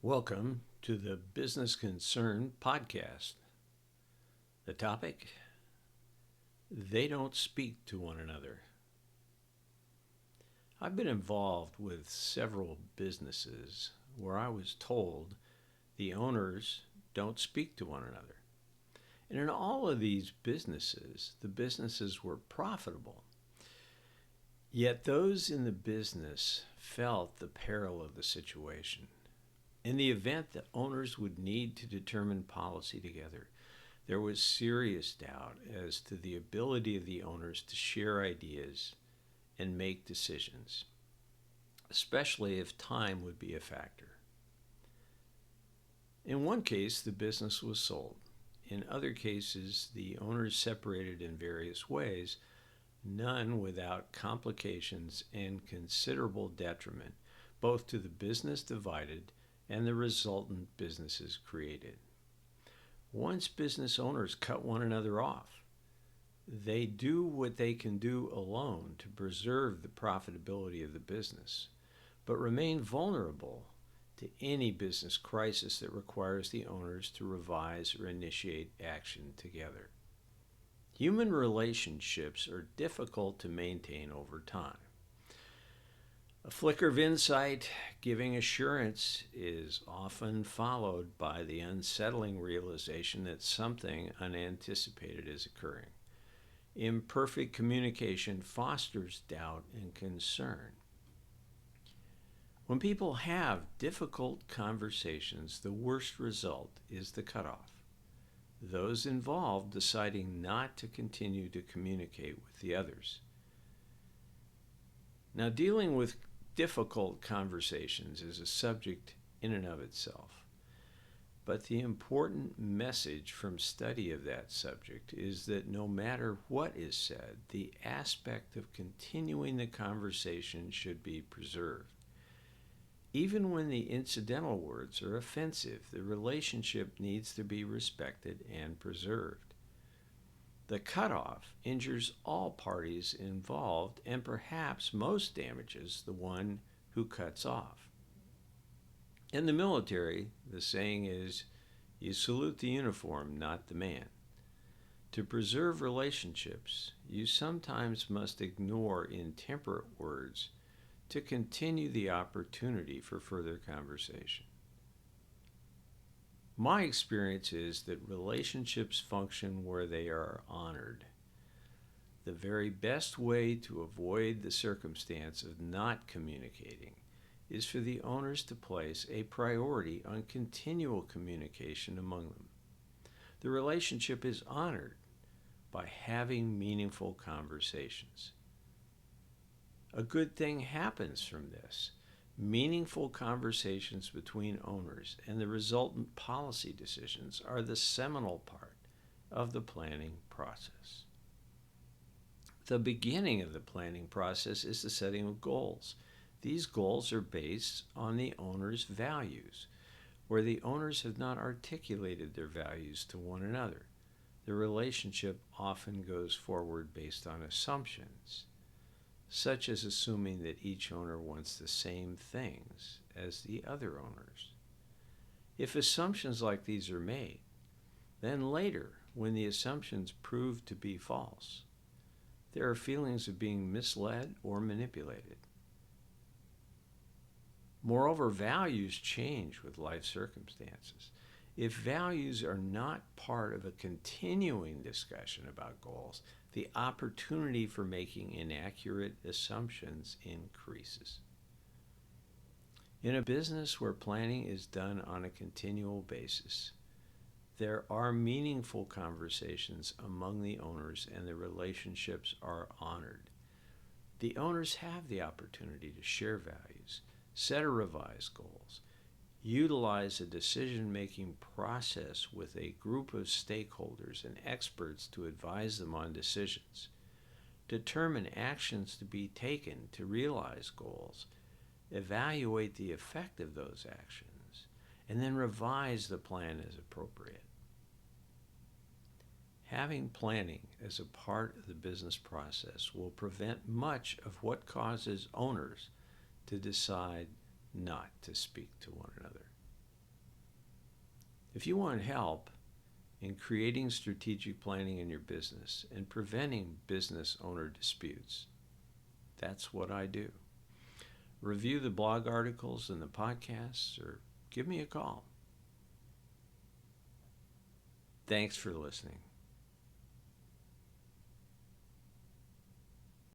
Welcome to the Business Concern podcast. The topic: they don't speak to one another. I've been involved with several businesses where I was told the owners don't speak to one another. And in all of these businesses, the businesses were profitable. Yet those in the business felt the peril of the situation. In the event that owners would need to determine policy together, there was serious doubt as to the ability of the owners to share ideas and make decisions, especially if time would be a factor. In one case, the business was sold. In other cases, the owners separated in various ways, none without complications and considerable detriment, both to the business divided and the resultant businesses created. Once business owners cut one another off, they do what they can do alone to preserve the profitability of the business, but remain vulnerable to any business crisis that requires the owners to revise or initiate action together. Human relationships are difficult to maintain over time. A flicker of insight, giving assurance, is often followed by the unsettling realization that something unanticipated is occurring. Imperfect communication fosters doubt and concern. When people have difficult conversations, the worst result is the cutoff. Those involved deciding not to continue to communicate with the others. Now, dealing with difficult conversations is a subject in and of itself. But the important message from study of that subject is that no matter what is said, the aspect of continuing the conversation should be preserved. Even when the incidental words are offensive, the relationship needs to be respected and preserved. The cutoff injures all parties involved and perhaps most damages the one who cuts off. In the military, the saying is, you salute the uniform, not the man. To preserve relationships, you sometimes must ignore intemperate words to continue the opportunity for further conversation. My experience is that relationships function where they are honored. The very best way to avoid the circumstance of not communicating is for the owners to place a priority on continual communication among them. The relationship is honored by having meaningful conversations. A good thing happens from this. Meaningful conversations between owners and the resultant policy decisions are the seminal part of the planning process. The beginning of the planning process is the setting of goals. These goals are based on the owner's values. Where the owners have not articulated their values to one another, the relationship often goes forward based on assumptions, such as assuming that each owner wants the same things as the other owners. If assumptions like these are made, then later, when the assumptions prove to be false, there are feelings of being misled or manipulated. Moreover, values change with life circumstances. If values are not part of a continuing discussion about goals, the opportunity for making inaccurate assumptions increases. In a business where planning is done on a continual basis, there are meaningful conversations among the owners and the relationships are honored. The owners have the opportunity to share values, set or revise goals, utilize a decision-making process with a group of stakeholders and experts to advise them on decisions, determine actions to be taken to realize goals, evaluate the effect of those actions, and then revise the plan as appropriate. Having planning as a part of the business process will prevent much of what causes owners to decide not to speak to one another. If you want help in creating strategic planning in your business and preventing business owner disputes, that's what I do. Review the blog articles and the podcasts, or give me a call. Thanks for listening.